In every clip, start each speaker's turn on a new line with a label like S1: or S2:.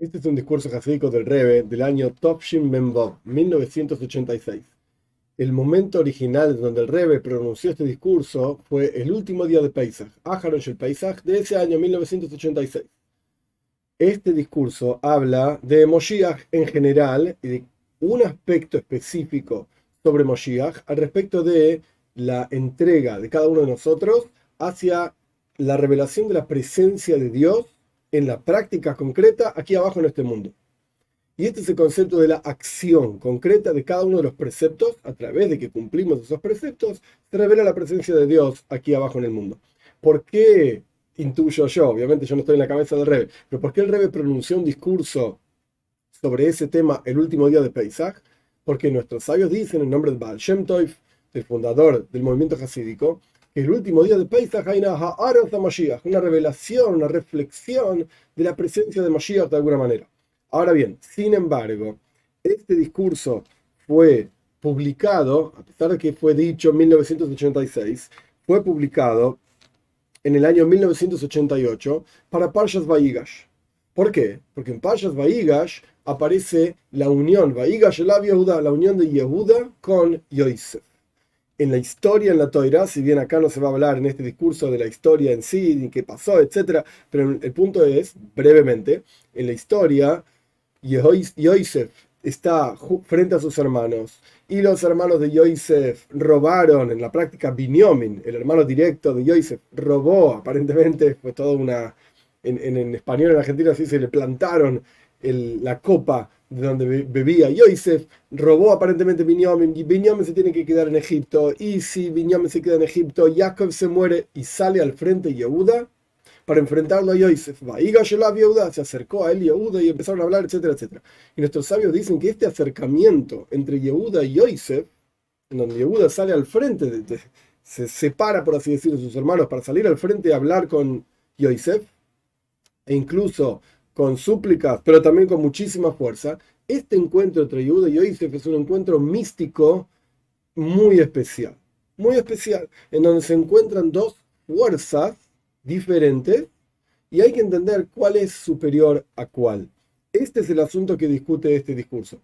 S1: Este es un discurso jasídico del Rebbe del año Tovshin Memvov, 1986. El momento original donde el Rebbe pronunció este discurso fue el último día de Pesach, Aharon Shel Pesach, de ese año 1986. Este discurso habla de Moshiach en general y de un aspecto específico sobre Moshiach al respecto de la entrega de cada uno de nosotros hacia la revelación de la presencia de Dios en la práctica concreta aquí abajo en este mundo. Y este es el concepto de la acción concreta de cada uno de los preceptos. A través de que cumplimos esos preceptos, se revela la presencia de Dios aquí abajo en el mundo. ¿Por qué intuyo yo? Obviamente yo no estoy en la cabeza del Rebbe, pero ¿por qué el Rebbe pronunció un discurso sobre ese tema el último día de Pesach? Porque nuestros sabios dicen, en nombre de Baal Shem Tov, el fundador del movimiento hasídico, que el último día de Pesach hay una revelación, una reflexión de la presencia de Mashiach de alguna manera. Ahora bien, sin embargo, este discurso fue publicado, a pesar de que fue dicho en 1986, fue publicado en el año 1988 para Parshas Vayigash. ¿Por qué? Porque en Parshas Vayigash aparece la unión, Vayigash Elav Yehuda, la unión de Yehuda con Yosef. En la historia, en la Toirá, si bien acá no se va a hablar en este discurso de la historia en sí, ni qué pasó, etc., pero el punto es, brevemente, en la historia, Yosef está frente a sus hermanos, y los hermanos de Yosef robaron, en la práctica, Binyamin, el hermano directo de Yosef, robó, aparentemente, fue toda una... En español, en Argentina, así se le plantaron la copa de donde bebía Yosef, robó aparentemente Binyamin, y Binyamin se tiene que quedar en Egipto, y si Binyamin se queda en Egipto, Jacob se muere y sale al frente Yehuda para enfrentarlo a Yosef. Vayigash Elav Yehuda, se acercó a él Yehuda y empezaron a hablar, etcétera, etcétera. Y nuestros sabios dicen que este acercamiento entre Yehuda y Yosef, en donde Yehuda sale al frente, se separa, por así decirlo, de sus hermanos para salir al frente y hablar con Yosef, e incluso con súplicas, pero también con muchísima fuerza. Este encuentro entre Yehuda y Yosef es un encuentro místico muy especial, en donde se encuentran dos fuerzas diferentes y hay que entender cuál es superior a cuál. Este es el asunto que discute este discurso.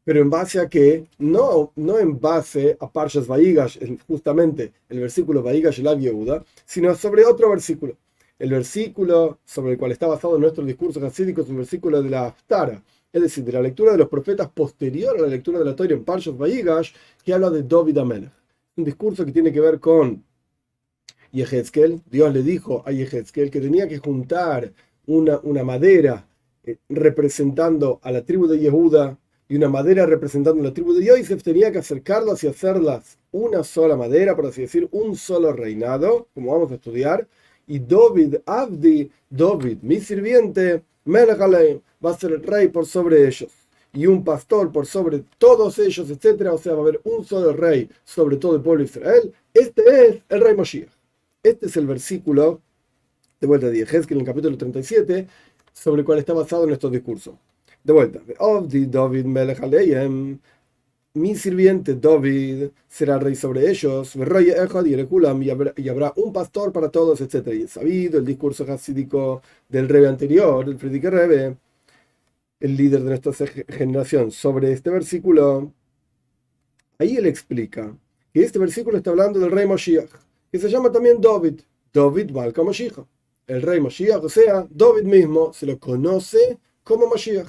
S1: Pero en base a qué, no en base a Parshas Vayigash, justamente el versículo Vayigash Elav Yehuda, sino sobre otro versículo. El versículo sobre el cual está basado nuestro discurso hasídico es un versículo de la Haftara, es decir, de la lectura de los profetas posterior a la lectura de la Torá en Parshas Vayigash, que habla de David HaMelech. Un discurso que tiene que ver con Yehezkel. Dios le dijo a Yehezkel que tenía que juntar una madera representando a la tribu de Yehuda y una madera representando a la tribu de Yosef, tenía que acercarlas y hacerlas una sola madera, por así decir, un solo reinado, como vamos a estudiar. Y David, Abdi, David, mi sirviente, Melech Aleim, va a ser el rey por sobre ellos, y un pastor por sobre todos ellos, etc. O sea, va a haber un solo rey sobre todo el pueblo de Israel. Este es el rey Moshiach. Este es el versículo, de vuelta de Yehezkel, en el capítulo 37, sobre el cual está basado nuestro discurso. De vuelta, Abdi, David, Melech Aleim, mi sirviente David será rey sobre ellos, y habrá un pastor para todos, etc. Y es sabido el discurso hasídico del Rebbe anterior, el Frierdiker Rebbe, el líder de nuestra generación, sobre este versículo. Ahí él explica que este versículo está hablando del rey Moshiach, que se llama también David Malka Moshiach. El rey Moshiach, o sea, David mismo se lo conoce como Moshiach.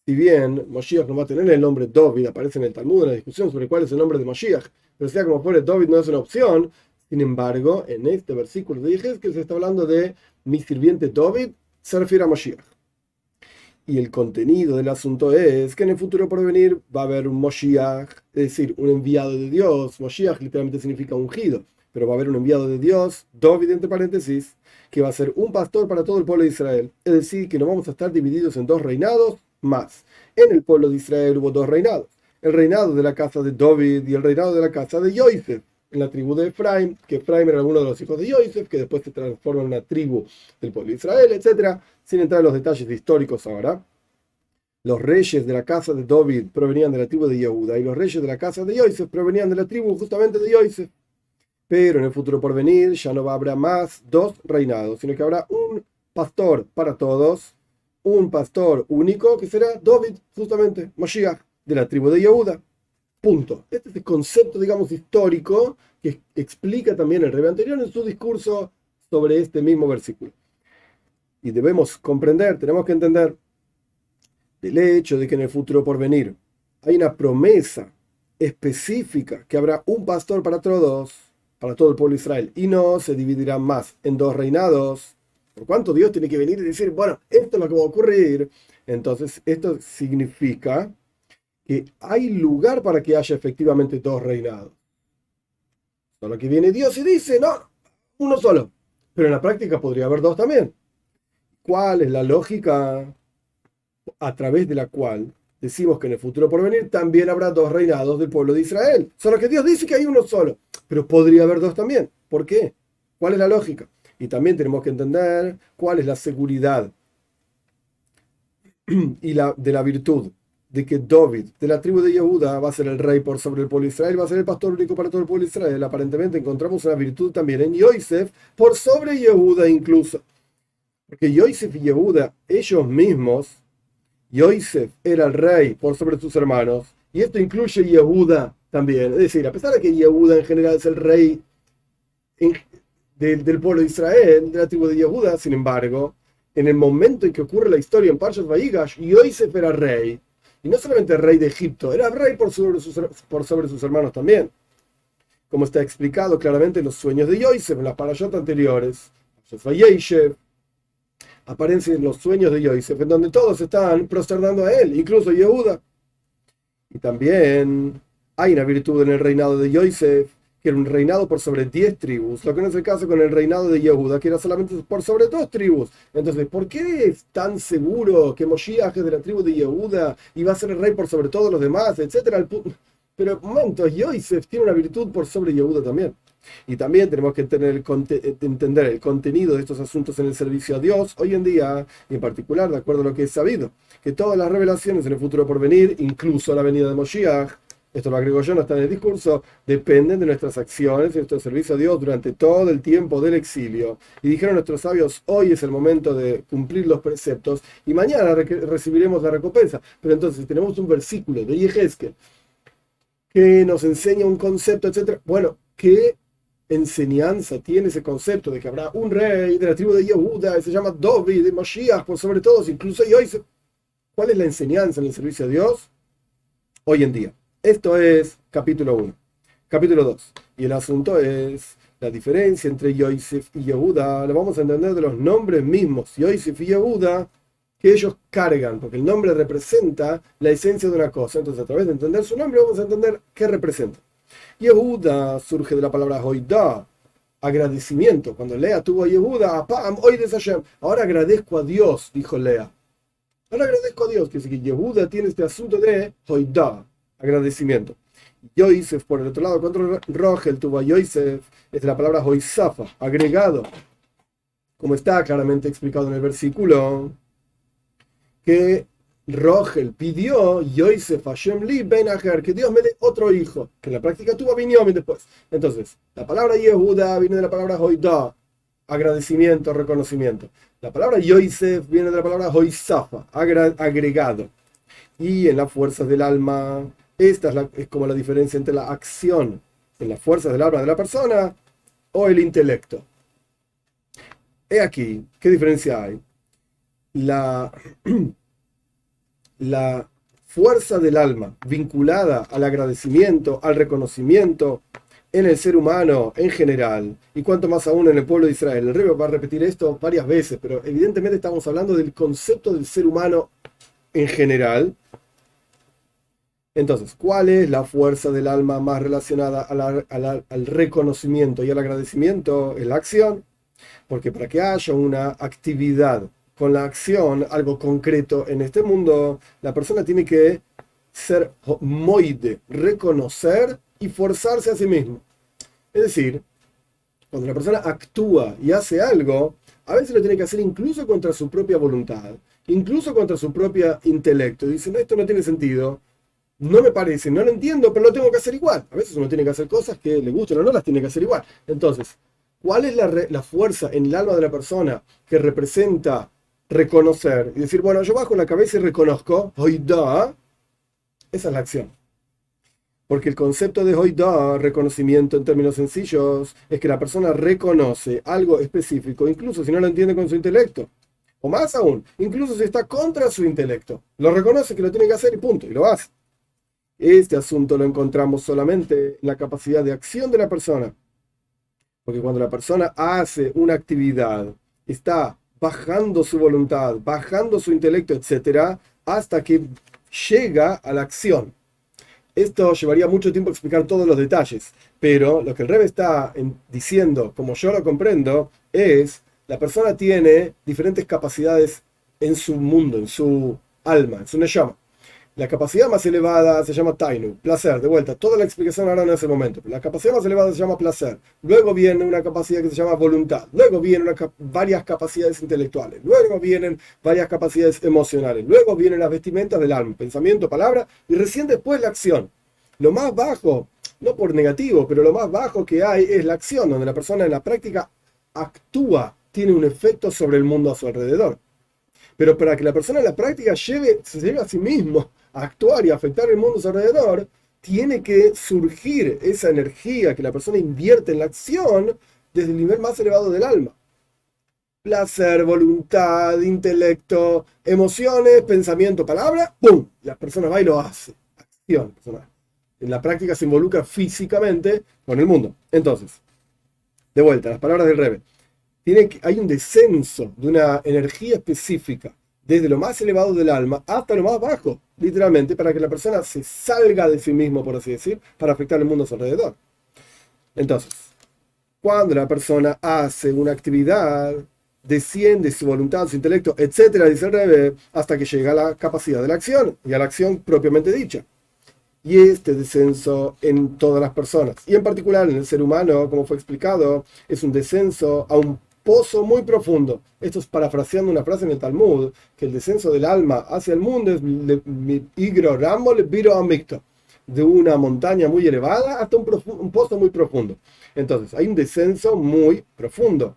S1: Si bien Moshiach no va a tener el nombre David, aparece en el Talmud en la discusión sobre cuál es el nombre de Moshiach, pero sea como fuere, David no es una opción. Sin embargo, en este versículo de Yehezkel se está hablando de mi sirviente David, se refiere a Moshiach. Y el contenido del asunto es que en el futuro por venir va a haber un Moshiach, es decir, un enviado de Dios. Moshiach literalmente significa ungido, pero va a haber un enviado de Dios, David entre paréntesis, que va a ser un pastor para todo el pueblo de Israel. Es decir, que no vamos a estar divididos en dos reinados más. En el pueblo de Israel hubo dos reinados, el reinado de la casa de David y el reinado de la casa de Yosef, en la tribu de Efraim, que Efraim era uno de los hijos de Yosef, que después se transforma en una tribu del pueblo de Israel, etc. Sin entrar en los detalles históricos ahora. Los reyes de la casa de David provenían de la tribu de Yehuda y los reyes de la casa de Yosef provenían de la tribu justamente de Yosef. Pero en el futuro por venir ya no habrá más dos reinados, sino que habrá un pastor para todos, un pastor único que será David, justamente, Moshiach, de la tribu de Yehuda. Punto. Este es el concepto, digamos, histórico que explica también el Rebbe anterior en su discurso sobre este mismo versículo. Y debemos comprender, tenemos que entender del hecho de que en el futuro por venir hay una promesa específica que habrá un pastor para todos, para todo el pueblo de Israel, y no se dividirán más en dos reinados. Por cuanto Dios tiene que venir y decir, bueno, esto es lo que va a ocurrir. Entonces, esto significa que hay lugar para que haya efectivamente dos reinados. Solo que viene Dios y dice, no, uno solo. Pero en la práctica podría haber dos también. ¿Cuál es la lógica a través de la cual decimos que en el futuro por venir también habrá dos reinados del pueblo de Israel? Solo que Dios dice que hay uno solo, pero podría haber dos también. ¿Por qué? ¿Cuál es la lógica? Y también tenemos que entender cuál es la seguridad y de la virtud de que David, de la tribu de Yehuda, va a ser el rey por sobre el pueblo de Israel, va a ser el pastor único para todo el pueblo de Israel. Aparentemente encontramos una virtud también en Yosef, por sobre Yehuda incluso. Porque Yosef y Yehuda, ellos mismos, Yosef era el rey por sobre sus hermanos, y esto incluye Yehuda también. Es decir, a pesar de que Yehuda en general es el rey del pueblo de Israel, de la tribu de Yehuda, sin embargo, en el momento en que ocurre la historia en Parshat Vayigash, Yosef era rey. Y no solamente rey de Egipto, era rey por sobre sus hermanos también. Como está explicado claramente en los sueños de Yosef, en las parashot anteriores. Aparecen los sueños de Yosef, en donde todos están prosternando a él, incluso Yehuda. Y también hay una virtud en el reinado de Yosef, que era un reinado por sobre 10 tribus, lo que no es el caso con el reinado de Yehuda, que era solamente por sobre 2 tribus. Entonces, ¿por qué es tan seguro que Moshiach es de la tribu de Yehuda y va a ser el rey por sobre todos los demás, etcétera? Pero, momento, Yosef tiene una virtud por sobre Yehuda también. Y también tenemos que entender el contenido de estos asuntos en el servicio a Dios hoy en día, y en particular, de acuerdo a lo que es sabido, que todas las revelaciones en el futuro por venir, incluso la venida de Moshiach, esto lo agrego yo, no está en el discurso, dependen de nuestras acciones y nuestro servicio a Dios durante todo el tiempo del exilio. Y dijeron nuestros sabios, hoy es el momento de cumplir los preceptos y mañana recibiremos la recompensa. Pero entonces tenemos un versículo de Yehezkel que nos enseña un concepto, etc. Bueno, ¿qué enseñanza tiene ese concepto de que habrá un rey de la tribu de Yehuda, se llama David, de Moshiach, por sobre todos, incluso Yosef? ¿Cuál es la enseñanza en el servicio a Dios hoy en día? Esto es capítulo 1. Capítulo 2. Y el asunto es la diferencia entre Yosef y Yehuda. Lo vamos a entender de los nombres mismos, Yosef y Yehuda, que ellos cargan, porque el nombre representa la esencia de una cosa. Entonces, a través de entender su nombre, vamos a entender qué representa. Yehuda surge de la palabra hoidá, agradecimiento. Cuando Lea tuvo a Yehuda, apam, oides Hashem. Ahora agradezco a Dios, dijo Lea. Ahora agradezco a Dios, que es que Yehuda tiene este asunto de hoidá, agradecimiento. Yosef, por el otro lado, cuando Rogel tuvo a Yosef, es de la palabra hoisafa, agregado, como está claramente explicado en el versículo, que Rogel pidió Yosef Hashem li ben acher, que Dios me dé otro hijo, que en la práctica tuvo a Binyamin después. Entonces, la palabra Yehuda viene de la palabra hoidá, agradecimiento, reconocimiento. La palabra Yosef viene de la palabra hoisafa, agregado. Y en las fuerzas del alma, esta es como la diferencia entre la acción en las fuerzas del alma de la persona o el intelecto. He aquí, ¿qué diferencia hay? La fuerza del alma vinculada al agradecimiento, al reconocimiento en el ser humano en general, y cuanto más aún en el pueblo de Israel. El Rebbe va a repetir esto varias veces, pero evidentemente estamos hablando del concepto del ser humano en general. Entonces, ¿cuál es la fuerza del alma más relacionada al reconocimiento y al agradecimiento? Es la acción, porque para que haya una actividad con la acción, algo concreto en este mundo, la persona tiene que ser moide, reconocer y forzarse a sí mismo. Es decir, cuando la persona actúa y hace algo, a veces lo tiene que hacer incluso contra su propia voluntad, incluso contra su propio intelecto. Dice, no, esto no tiene sentido, no me parece, no lo entiendo, pero lo tengo que hacer igual. A veces uno tiene que hacer cosas que le gusten o no, las tiene que hacer igual. Entonces, ¿cuál es la fuerza en el alma de la persona que representa reconocer y decir, bueno, yo bajo la cabeza y reconozco, hoida, esa es la acción. Porque el concepto de hoida, reconocimiento en términos sencillos, es que la persona reconoce algo específico, incluso si no lo entiende con su intelecto. O más aún, incluso si está contra su intelecto. Lo reconoce que lo tiene que hacer y punto, y lo hace. Este asunto lo encontramos solamente en la capacidad de acción de la persona. Porque cuando la persona hace una actividad, está bajando su voluntad, bajando su intelecto, etcétera, hasta que llega a la acción. Esto llevaría mucho tiempo explicar todos los detalles, pero lo que el Rebbe está diciendo, como yo lo comprendo, es la persona tiene diferentes capacidades en su mundo, en su alma, en su neshama. La capacidad más elevada se llama tainu, placer, de vuelta. Toda la explicación ahora no es el momento. La capacidad más elevada se llama placer. Luego viene una capacidad que se llama voluntad. Luego vienen varias capacidades intelectuales. Luego vienen varias capacidades emocionales. Luego vienen las vestimentas del alma, pensamiento, palabra, y recién después la acción. Lo más bajo, no por negativo, pero lo más bajo que hay es la acción, donde la persona en la práctica actúa, tiene un efecto sobre el mundo a su alrededor. Pero para que la persona en la práctica se lleve a sí mismo a actuar y a afectar el mundo a su alrededor, tiene que surgir esa energía que la persona invierte en la acción desde el nivel más elevado del alma. Placer, voluntad, intelecto, emociones, pensamiento, palabra, ¡pum! La persona va y lo hace. Acción personal. En la práctica se involucra físicamente con el mundo. Entonces, de vuelta, las palabras del Rebbe. Hay un descenso de una energía específica desde lo más elevado del alma hasta lo más bajo, literalmente, para que la persona se salga de sí mismo, por así decir, para afectar el mundo a su alrededor. Entonces, cuando la persona hace una actividad, desciende su voluntad, su intelecto, etcétera, dice el Rebbe, hasta que llega a la capacidad de la acción y a la acción propiamente dicha. Y este descenso en todas las personas, y en particular en el ser humano, como fue explicado, es un descenso a un pozo muy profundo. Esto es parafraseando una frase en el Talmud, que el descenso del alma hacia el mundo es igro rambol viro amicto, de una montaña muy elevada hasta un pozo muy profundo. Entonces, hay un descenso muy profundo.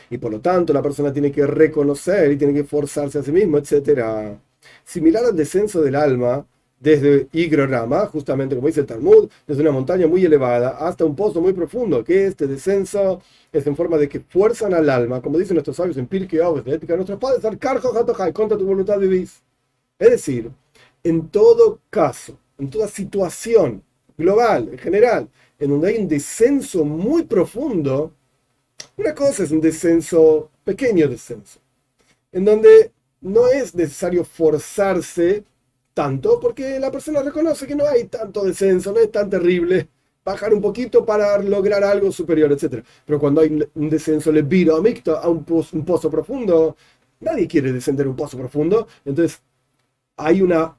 S1: Y por lo tanto, la persona tiene que reconocer y tiene que forzarse a sí mismo, etc. Similar al descenso del alma, desde Igrorama, justamente como dice el Talmud, desde una montaña muy elevada hasta un pozo muy profundo, que este descenso es en forma de que fuerzan al alma, como dicen nuestros sabios en Pirkei Avos, de ética de nuestros padres, al carjo jatohai, contra tu voluntad vivís. Es decir, en todo caso, en toda situación global, en general, en donde hay un descenso muy profundo, una cosa es un descenso, pequeño descenso, en donde no es necesario forzarse tanto, porque la persona reconoce que no hay tanto descenso, no es tan terrible bajar un poquito para lograr algo superior, etc. Pero cuando hay un descenso leviro amicto a un pozo profundo, nadie quiere descender un pozo profundo, entonces hay una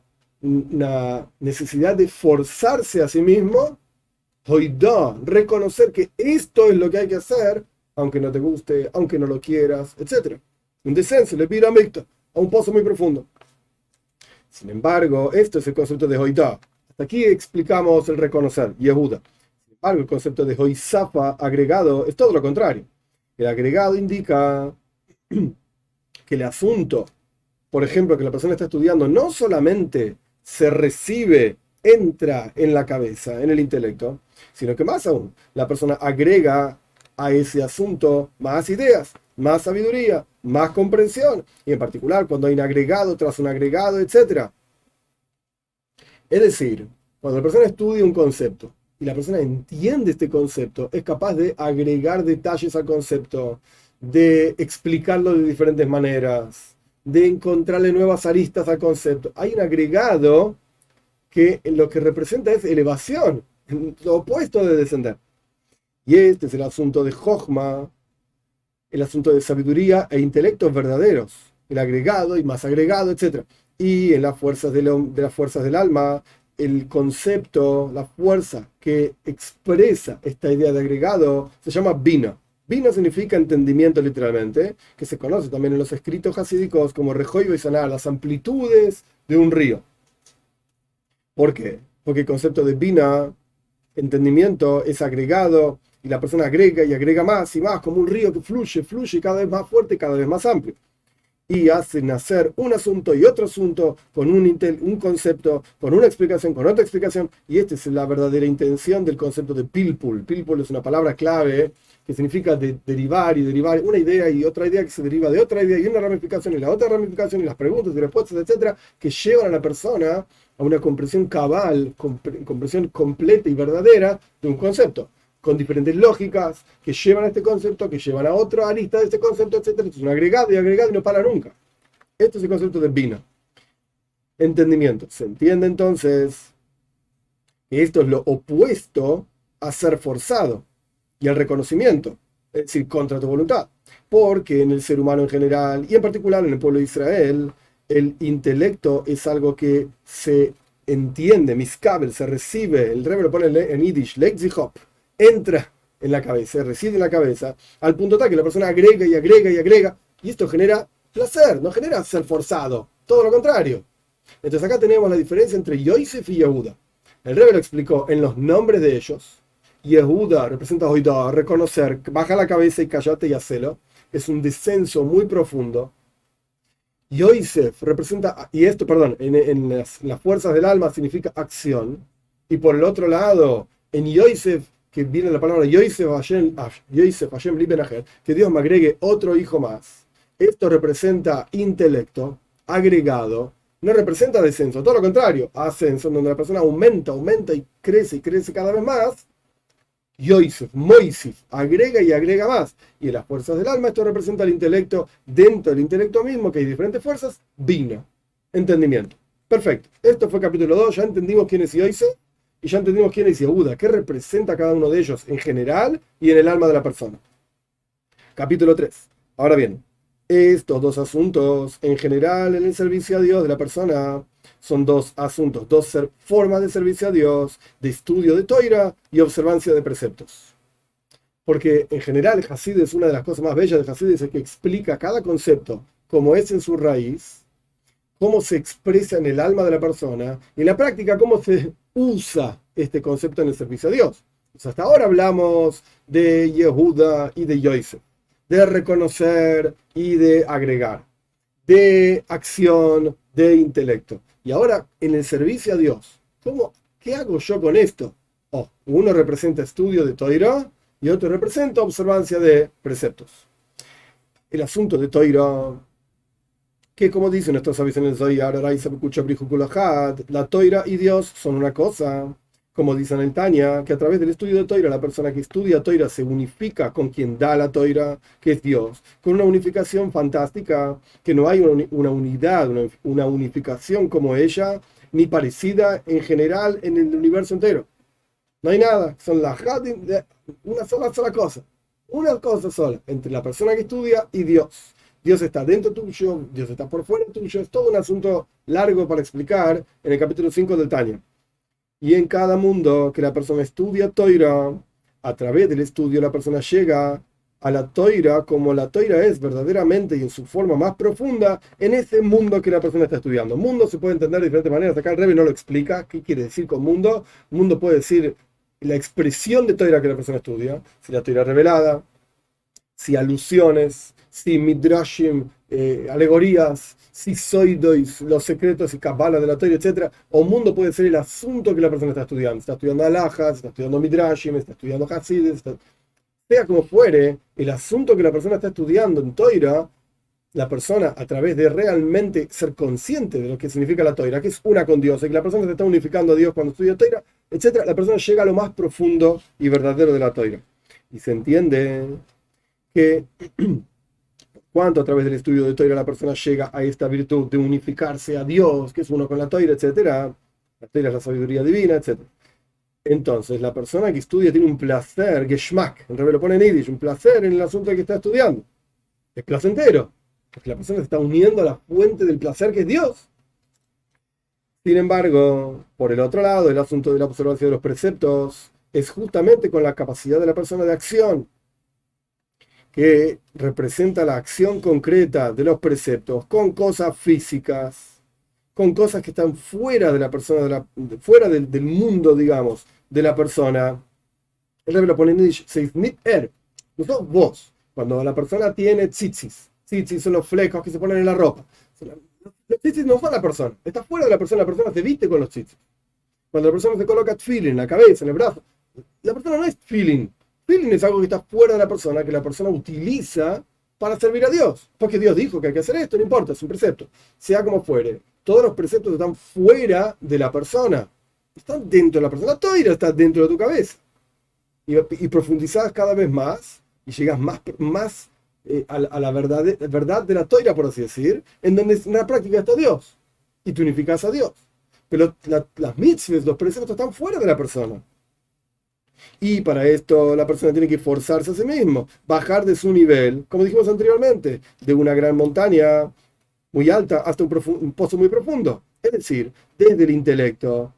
S1: necesidad de forzarse a sí mismo, reconocer que esto es lo que hay que hacer, aunque no te guste, aunque no lo quieras, etc. Un descenso leviro amicto a un pozo muy profundo. Sin embargo, esto es el concepto de Hoidá. Hasta aquí explicamos el reconocer, Yehuda. Sin embargo, el concepto de Hoizafa agregado es todo lo contrario. El agregado indica que el asunto, por ejemplo, que la persona está estudiando, no solamente se recibe, entra en la cabeza, en el intelecto, sino que más aún, la persona agrega a ese asunto más ideas, más sabiduría, más comprensión, y en particular cuando hay un agregado tras un agregado, etc. Es decir, cuando la persona estudia un concepto y la persona entiende este concepto, es capaz de agregar detalles al concepto, de explicarlo de diferentes maneras, de encontrarle nuevas aristas al concepto. Hay un agregado que lo que representa es elevación, lo opuesto de descender. Y este es el asunto de Jochma, el asunto de sabiduría e intelectos verdaderos, el agregado y más agregado, etc. Y en las fuerzas de las fuerzas del alma, el concepto, la fuerza que expresa esta idea de agregado se llama Bina. Bina significa entendimiento literalmente, que se conoce también en los escritos hasídicos como Rejoy y Sanar, las amplitudes de un río. ¿Por qué? Porque el concepto de Bina, entendimiento, es agregado, y la persona agrega y agrega más y más, como un río que fluye cada vez más fuerte, cada vez más amplio. y hace nacer un asunto y otro asunto con un concepto, con una explicación, con otra explicación, y esta es la verdadera intención del concepto de pilpul. Pilpul es una palabra clave que significa derivar y derivar una idea y otra idea que se deriva de otra idea y una ramificación y la otra ramificación y las preguntas y respuestas, etcétera, que llevan a la persona a una comprensión cabal, comprensión completa y verdadera de un concepto, con diferentes lógicas que llevan a este concepto, que llevan a otra arista de este concepto, etcétera. Esto es un agregado y no para nunca. Esto es el concepto de Bina. Entendimiento. Se entiende entonces que esto es lo opuesto a ser forzado y al reconocimiento, es decir, contra tu voluntad. Porque en el ser humano en general, y en particular en el pueblo de Israel, el intelecto es algo que se entiende, miskabel, se recibe, el Rebbe lo pone en Yiddish, Lexihop, entra en la cabeza, reside en la cabeza, al punto tal que la persona agrega y agrega y agrega, y esto genera placer, no genera ser forzado, todo lo contrario. Entonces acá tenemos la diferencia entre Yosef y Yehuda. El Rebbe lo explicó en los nombres de ellos. Yehuda representa oído, reconocer, baja la cabeza y callate y hacelo. Es un descenso muy profundo. Yosef representa, y esto, perdón, en las fuerzas del alma significa acción. Y por el otro lado, en Yosef, que viene la palabra Yosef Hashem Liben Acher, que Dios me agregue otro hijo más. Esto representa intelecto, agregado, no representa descenso, todo lo contrario, ascenso, donde la persona aumenta y crece cada vez más. Yosef, Moisif, agrega y agrega más. Y en las fuerzas del alma, esto representa el intelecto, dentro del intelecto mismo, que hay diferentes fuerzas, Bina, entendimiento. Perfecto. Esto fue capítulo 2, ya entendimos quién es Yosef y ya entendimos quién es Yehuda, qué representa cada uno de ellos en general y en el alma de la persona. Capítulo 3. Ahora bien, estos dos asuntos en general en el servicio a Dios de la persona son dos asuntos, formas de servicio a Dios, de estudio de Toira y observancia de preceptos. Porque en general el Hasid es una de las cosas más bellas de Hasid, es el que explica cada concepto como es en su raíz, cómo se expresa en el alma de la persona y en la práctica cómo se usa este concepto en el servicio a Dios. Pues hasta ahora hablamos de Yehuda y de Yosef, de reconocer y de agregar, de acción, de intelecto. Y ahora, en el servicio a Dios, ¿qué hago yo con esto? Uno representa estudio de Toira y otro representa observancia de preceptos. El asunto de Toira, que como dicen nuestros sabios en el Zohar, la Toira y Dios son una cosa. Como dicen en Tania, que a través del estudio de Toira, la persona que estudia Toira se unifica con quien da la Toira, que es Dios, con una unificación fantástica, que no hay una unidad, una unificación como ella, ni parecida en general en el universo entero. No hay nada, son las una sola cosa, una cosa sola, entre la persona que estudia y Dios. Dios está dentro tuyo, Dios está por fuera tuyo, es todo un asunto largo para explicar en el capítulo 5 del Tania. Y en cada mundo que la persona estudia Toira, a través del estudio la persona llega a la Toira como la Toira es verdaderamente y en su forma más profunda en ese mundo que la persona está estudiando. Mundo se puede entender de diferentes maneras. Acá el Rebbe no lo explica. ¿Qué quiere decir con mundo? Mundo puede decir la expresión de Toira que la persona estudia, si la Toira revelada, si alusiones, si midrashim, alegorías, si soidois, los secretos y kabbalah de la Torah, etc. O mundo puede ser el asunto que la persona está estudiando. Está estudiando alhajas, está estudiando midrashim, está estudiando hasides, sea como fuere, el asunto que la persona está estudiando en Torah, la persona a través de realmente ser consciente de lo que significa la Torah, que es una con Dios, y que la persona se está unificando a Dios cuando estudia Torah, etc., la persona llega a lo más profundo y verdadero de la Torah. Y se entiende que cuánto a través del estudio de Torah la persona llega a esta virtud de unificarse a Dios, que es uno con la Torah, etc. La Torah es la sabiduría divina, etc. Entonces, la persona que estudia tiene un placer, Geschmack, el Rebbe lo pone en Yiddish, un placer en el asunto que está estudiando. Es placentero, porque la persona se está uniendo a la fuente del placer que es Dios. Sin embargo, por el otro lado, el asunto de la observancia de los preceptos es justamente con la capacidad de la persona de acción, que representa la acción concreta de los preceptos con cosas físicas, con cosas que están fuera de la persona, fuera del mundo, digamos, de la persona. El Rebbe lo pone en Yiddish, no sos vos. Cuando la persona tiene tzitzis, tzitzis son los flecos que se ponen en la ropa. Los tzitzis no son la persona, está fuera de la persona se viste con los tzitzis. Cuando la persona se coloca tefilin en la cabeza, en el brazo, la persona no es tefilin. Tefilin es algo que está fuera de la persona, que la persona utiliza para servir a Dios. Porque Dios dijo que hay que hacer esto, no importa, es un precepto. Sea como fuere, todos los preceptos están fuera de la persona. Están dentro de la persona. La toira está dentro de tu cabeza. Y profundizás cada vez más y llegas más a la verdad de la toira, por así decir, en donde en la práctica está Dios. Y te unificas a Dios. Pero las mitzvahs, los preceptos están fuera de la persona. Y para esto la persona tiene que forzarse a sí mismo, bajar de su nivel, como dijimos anteriormente, de una gran montaña muy alta hasta un pozo muy profundo. Es decir, desde el intelecto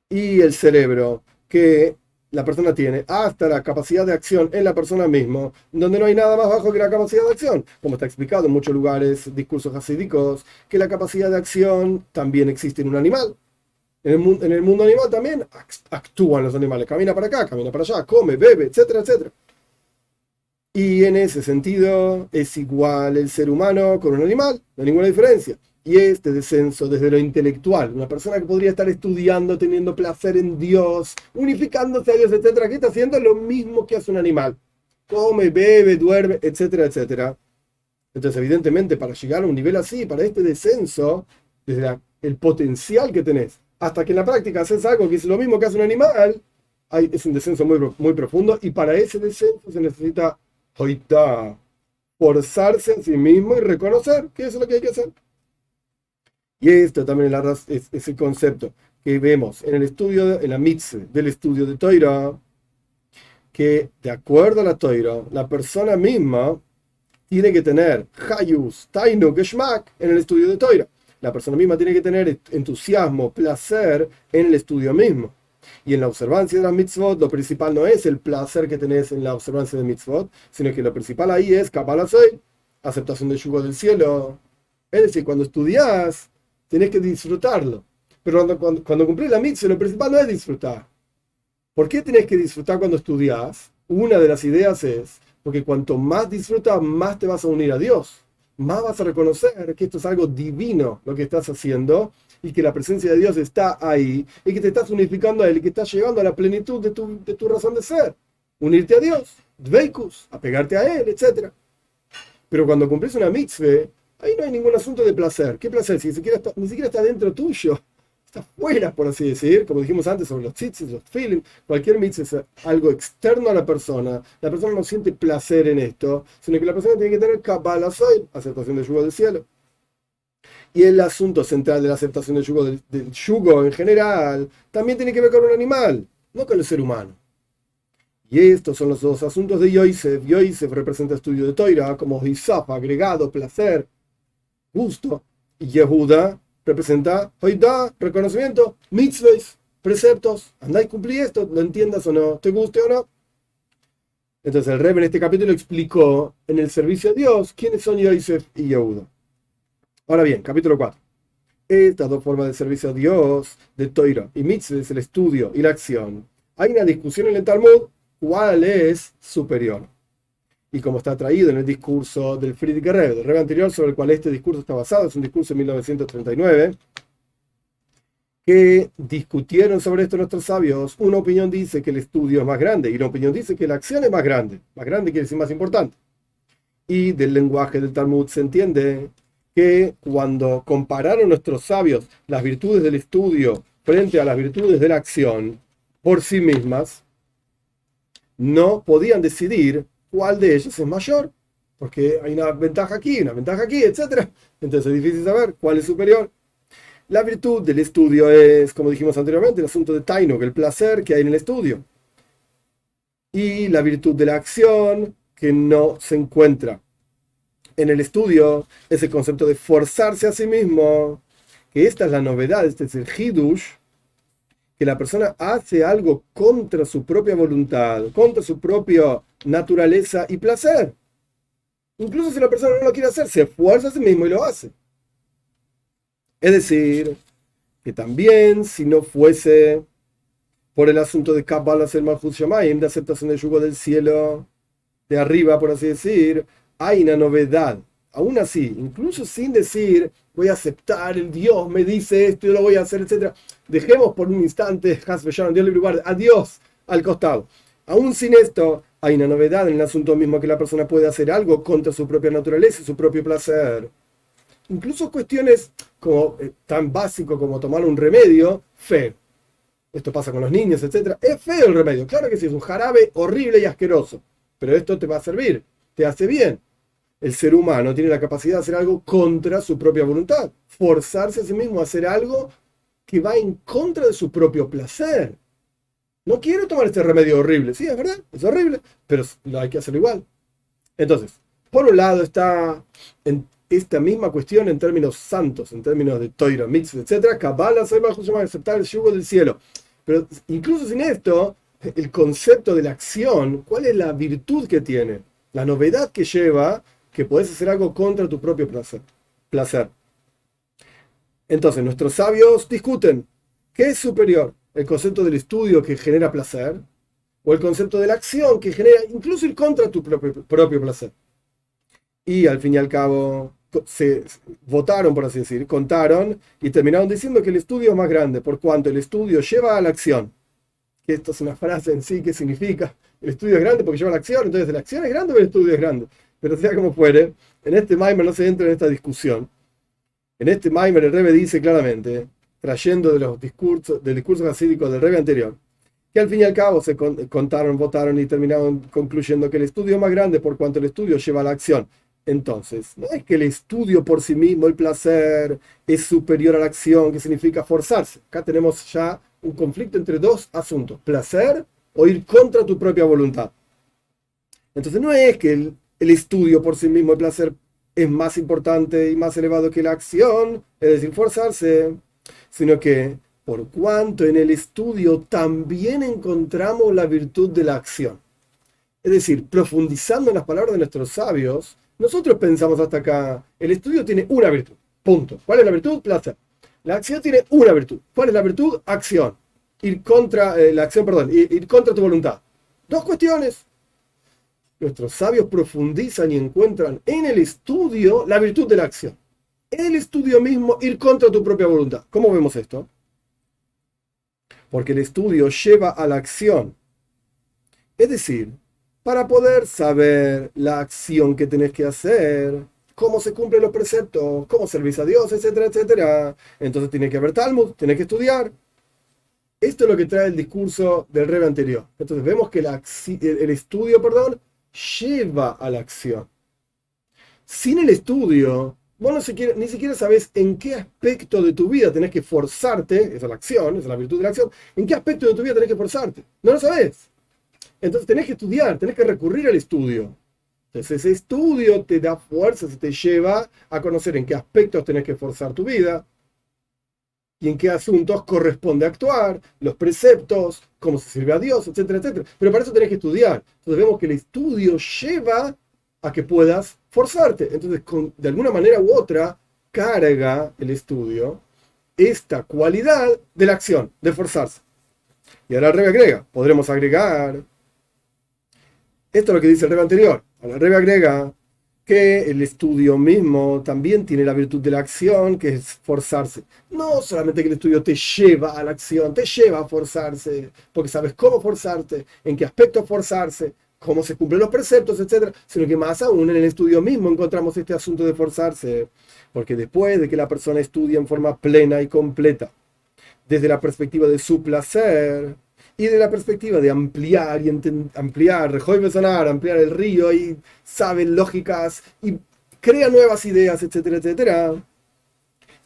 S1: y el cerebro que la persona tiene hasta la capacidad de acción en la persona misma, donde no hay nada más bajo que la capacidad de acción, como está explicado en muchos lugares, discursos hasídicos, que la capacidad de acción también existe en un animal. En el mundo animal también actúan los animales, camina para acá, camina para allá, come, bebe, etcétera, etcétera. Y en ese sentido es igual el ser humano con un animal, no hay ninguna diferencia. Y este descenso desde lo intelectual, una persona que podría estar estudiando, teniendo placer en Dios, unificándose a Dios, etcétera, que está haciendo lo mismo que hace un animal. Come, bebe, duerme, etcétera, etcétera. Entonces, evidentemente, para llegar a un nivel así, para este descenso, desde el potencial que tenés, hasta que en la práctica haces algo que es lo mismo que hace un animal, es un descenso muy profundo, y para ese descenso se necesita forzarse a sí mismo y reconocer que eso es lo que hay que hacer. Y esto también es el concepto que vemos en el estudio, en la mitzvah del estudio de Toira, que de acuerdo a la Toira, la persona misma tiene que tener Hayus, Tainu, Geschmack en el estudio de Toira. La persona misma tiene que tener entusiasmo, placer en el estudio mismo. Y en la observancia de las mitzvot, lo principal no es el placer que tenés en la observancia de mitzvot, sino que lo principal ahí es Kabbalah Soy, aceptación del yugo del cielo. Es decir, cuando estudias, tenés que disfrutarlo. Pero cuando cumplís la mitzvah, lo principal no es disfrutar. ¿Por qué tenés que disfrutar cuando estudias? Una de las ideas es, porque cuanto más disfrutas, más te vas a unir a Dios. Más vas a reconocer que esto es algo divino lo que estás haciendo y que la presencia de Dios está ahí y que te estás unificando a Él y que estás llegando a la plenitud de tu razón de ser. Unirte a Dios, dveikus, apegarte a Él, etc. Pero cuando cumplís una mitzvah, ahí no hay ningún asunto de placer. ¿Qué placer? Si ni siquiera está dentro tuyo. Está fuera, por así decir, como dijimos antes sobre los tzitzis, los feelings, cualquier mitzvah es algo externo a la persona no siente placer en esto, sino que la persona tiene que tener Kabbalah Soy, aceptación del yugo del cielo. Y el asunto central de la aceptación del yugo en general también tiene que ver con un animal, no con el ser humano. Y estos son los dos asuntos de Yosef. Yosef representa estudio de Toira como Hisaf, agregado, placer, gusto, y Yehuda representa hoidá, reconocimiento, mitzvahs, preceptos. Andá y cumplí esto, lo entiendas o no, te guste o no. Entonces el Rebbe en este capítulo explicó en el servicio a Dios quiénes son Yosef y Yehuda. Ahora bien, capítulo 4. Estas dos formas de servicio a Dios, de Toira y mitzvahs, el estudio y la acción. Hay una discusión en el Talmud, ¿cuál es superior? Y como está traído en el discurso del Frierdiker Rebbe, del Rebbe anterior sobre el cual este discurso está basado, es un discurso de 1939, que discutieron sobre esto nuestros sabios. Una opinión dice que el estudio es más grande y una opinión dice que la acción es más grande. Más grande quiere decir más importante. Y del lenguaje del Talmud se entiende que cuando compararon nuestros sabios las virtudes del estudio frente a las virtudes de la acción por sí mismas, no podían decidir cuál de ellos es mayor, porque hay una ventaja aquí, etc. Entonces es difícil saber cuál es superior. La virtud del estudio es, como dijimos anteriormente, el asunto de Tainug, el placer que hay en el estudio. Y la virtud de la acción, que no se encuentra en el estudio, es el concepto de forzarse a sí mismo, que esta es la novedad, este es el Hidush, que la persona hace algo contra su propia voluntad, contra su propia naturaleza y placer. Incluso si la persona no lo quiere hacer, se esfuerza a sí mismo y lo hace. Es decir, que también si no fuese por el asunto de Kabbalah el Malchut Shamayim, de aceptación del yugo del cielo, de arriba, por así decir, hay una novedad. Aún así, incluso sin decir, voy a aceptar, el Dios me dice esto, yo lo voy a hacer, etc. Dejemos por un instante, Dios libre y guarde, adiós, al costado. Aún sin esto, hay una novedad en el asunto mismo, que la persona puede hacer algo contra su propia naturaleza y su propio placer. Incluso cuestiones como, tan básico como tomar un remedio, feo. Esto pasa con los niños, etc. Es feo el remedio, claro que sí, es un jarabe horrible y asqueroso, pero esto te va a servir, te hace bien. El ser humano tiene la capacidad de hacer algo contra su propia voluntad, forzarse a sí mismo a hacer algo que va en contra de su propio placer. No quiero tomar este remedio horrible, sí, es verdad, es horrible, pero hay que hacerlo igual. Entonces, por un lado está en esta misma cuestión en términos santos, en términos de Toira, Mitzvah, etc. Kabbalah, aceptar el yugo del cielo. Pero incluso sin esto, el concepto de la acción, ¿cuál es la virtud que tiene? La novedad que lleva, que puedes hacer algo contra tu propio placer. Entonces, nuestros sabios discuten, ¿qué es superior? ¿El concepto del estudio que genera placer? ¿O el concepto de la acción que genera incluso ir contra tu propio placer? Y al fin y al cabo se votaron, por así decir, contaron y terminaron diciendo que el estudio es más grande, por cuanto el estudio lleva a la acción. Que esto es una frase en sí, ¿qué significa? El estudio es grande porque lleva a la acción, entonces la acción es grande o el estudio es grande. Pero sea como fuere, en este Maimer no se entra en esta discusión. En este Maimer el Rebbe dice claramente, trayendo del discurso hasídico del Rebbe anterior, que al fin y al cabo se contaron, votaron y terminaron concluyendo que el estudio es más grande por cuanto el estudio lleva a la acción. Entonces, no es que el estudio por sí mismo, el placer, es superior a la acción, que significa forzarse. Acá tenemos ya un conflicto entre dos asuntos, placer o ir contra tu propia voluntad. Entonces, no es que el estudio por sí mismo, el placer, es más importante y más elevado que la acción, es decir, forzarse, sino que por cuanto en el estudio también encontramos la virtud de la acción. Es decir, profundizando en las palabras de nuestros sabios, nosotros pensamos hasta acá, el estudio tiene una virtud, punto. ¿Cuál es la virtud? Placer. La acción tiene una virtud. ¿Cuál es la virtud? Acción. Ir contra, ir contra tu voluntad. Dos cuestiones. Nuestros sabios profundizan y encuentran en el estudio la virtud de la acción. En el estudio mismo, ir contra tu propia voluntad. ¿Cómo vemos esto? Porque el estudio lleva a la acción. Es decir, para poder saber la acción que tenés que hacer, cómo se cumplen los preceptos, cómo servís a Dios, etcétera, etcétera. Entonces tiene que haber Talmud, tenés que estudiar. Esto es lo que trae el discurso del Rebbe anterior. Entonces vemos que el estudio, lleva a la acción. Sin el estudio, vos ni siquiera sabés en qué aspecto de tu vida tenés que forzarte, esa es la acción, esa es la virtud de la acción, en qué aspecto de tu vida tenés que forzarte. No lo sabés. Entonces tenés que estudiar, tenés que recurrir al estudio. Entonces ese estudio te da fuerzas y te lleva a conocer en qué aspectos tenés que forzar tu vida y en qué asuntos corresponde actuar, los preceptos, cómo se sirve a Dios, etcétera, etcétera. Pero para eso tenés que estudiar. Entonces vemos que el estudio lleva a que puedas forzarte. Entonces, de alguna manera u otra, carga el estudio esta cualidad de la acción, de forzarse. Y ahora el Rebbe agrega, podremos agregar, esto es lo que dice el Rebbe anterior, ahora el Rebbe agrega que el estudio mismo también tiene la virtud de la acción, que es forzarse. No solamente que el estudio te lleva a la acción, te lleva a forzarse, porque sabes cómo forzarte, en qué aspecto forzarse, cómo se cumplen los preceptos, etc. Sino que más aún en el estudio mismo encontramos este asunto de forzarse, porque después de que la persona estudia en forma plena y completa, desde la perspectiva de su placer, y de la perspectiva de ampliar y ampliar el río y sabe lógicas y crea nuevas ideas, etcétera, etcétera.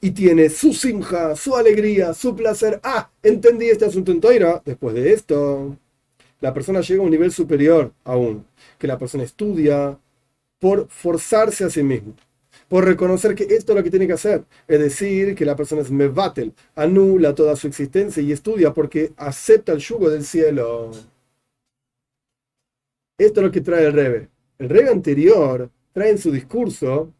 S1: Y tiene su simja, su alegría, su placer. Entendí este asunto en Toira. Después de esto, la persona llega a un nivel superior aún, que la persona estudia por forzarse a sí mismo, por reconocer que esto es lo que tiene que hacer, es decir, que la persona es mevatel, anula toda su existencia y estudia porque acepta el yugo del cielo. Esto es lo que trae el Rebbe. El Rebbe anterior trae en su discurso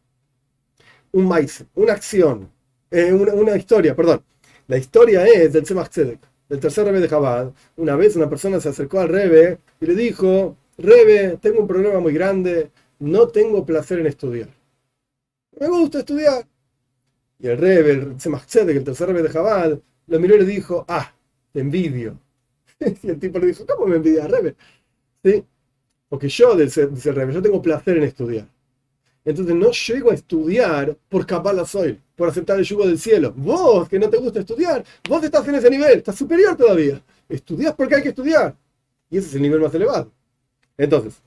S1: un maíz, una acción, una historia, perdón. La historia es del Tzemach Tzedek, del tercer Rebbe de Chabad. Una vez una persona se acercó al Rebbe y le dijo: Rebbe, tengo un problema muy grande. no tengo placer en estudiar. Me gusta estudiar. Y el Rebbe, el Tzemach Tzedek, el tercer Rebbe de Jabal, lo miró y le dijo, te envidio. Y el tipo le dijo, ¿cómo me envidia, Rebbe? ¿Sí? Porque yo, dice el Rebbe, yo tengo placer en estudiar. Entonces no llego a estudiar por Kabbalah soy, por aceptar el yugo del cielo. Vos, que no te gusta estudiar, vos estás en ese nivel, estás superior todavía. Estudiás porque hay que estudiar. Y ese es el nivel más elevado. Entonces,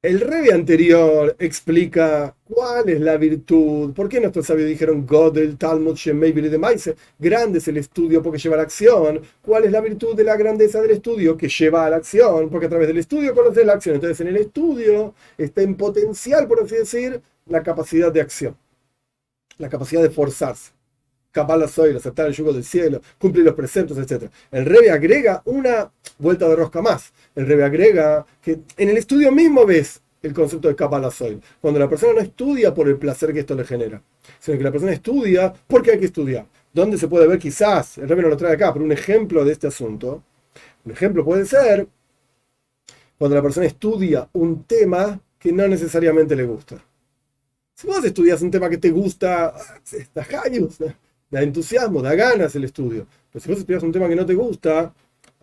S1: el Rebbe anterior explica cuál es la virtud. ¿Por qué nuestros sabios dijeron Godel, Talmud, Shemei, de Maise? Grande es el estudio porque lleva a la acción. ¿Cuál es la virtud de la grandeza del estudio? Que lleva a la acción, porque a través del estudio conoces la acción. Entonces, en el estudio está en potencial, por así decir, la capacidad de acción, la capacidad de forzarse. Kabbalah soy, aceptar el yugo del cielo, cumplir los preceptos, etc. El Rebbe agrega una vuelta de rosca más. El Rebbe agrega que en el estudio mismo ves el concepto de Kabbalah soy. Cuando la persona no estudia por el placer que esto le genera, sino que la persona estudia porque hay que estudiar. ¿Dónde se puede ver quizás? El Rebbe no lo trae acá, pero un ejemplo de este asunto. Un ejemplo puede ser cuando la persona estudia un tema que no necesariamente le gusta. Si vos estudias un tema que te gusta, da entusiasmo, da ganas el estudio. Pero si vos estudias un tema que no te gusta,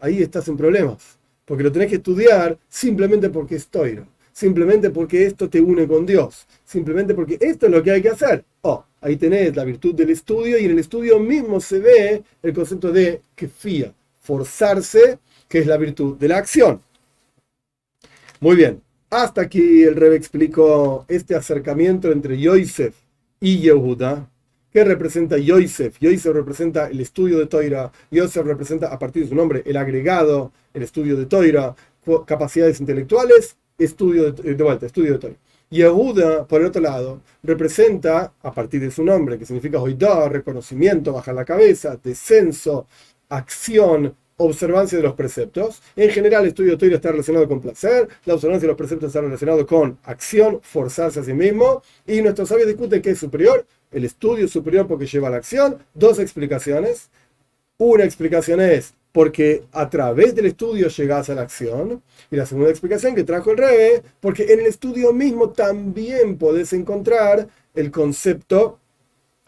S1: ahí estás en problemas. Porque lo tenés que estudiar simplemente porque es Toira. Simplemente porque esto te une con Dios. Simplemente porque esto es lo que hay que hacer. Ahí tenés la virtud del estudio y en el estudio mismo se ve el concepto de kefía, forzarse, que es la virtud de la acción. Muy bien. Hasta aquí el Rebbe explicó este acercamiento entre Yosef y Yehuda. ¿Qué representa Yosef? Yosef representa el estudio de Toira. Yosef representa, a partir de su nombre, el agregado, el estudio de Toira, capacidades intelectuales, estudio de Toira. Yehuda, por el otro lado, representa, a partir de su nombre, que significa Hoidá, reconocimiento, bajar la cabeza, descenso, acción, observancia de los preceptos. En general, el estudio de Toira está relacionado con placer, la observancia de los preceptos está relacionado con acción, forzarse a sí mismo, y nuestros sabios discuten qué es superior. El estudio es superior porque lleva a la acción. Dos explicaciones. Una explicación es porque a través del estudio llegas a la acción. Y la segunda explicación que trajo el Rebbe, porque en el estudio mismo también podés encontrar el concepto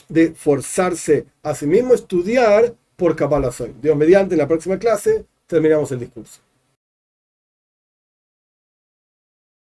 S1: de forzarse a sí mismo, estudiar por Kabbalah soy. Dios mediante, en la próxima clase terminamos el discurso.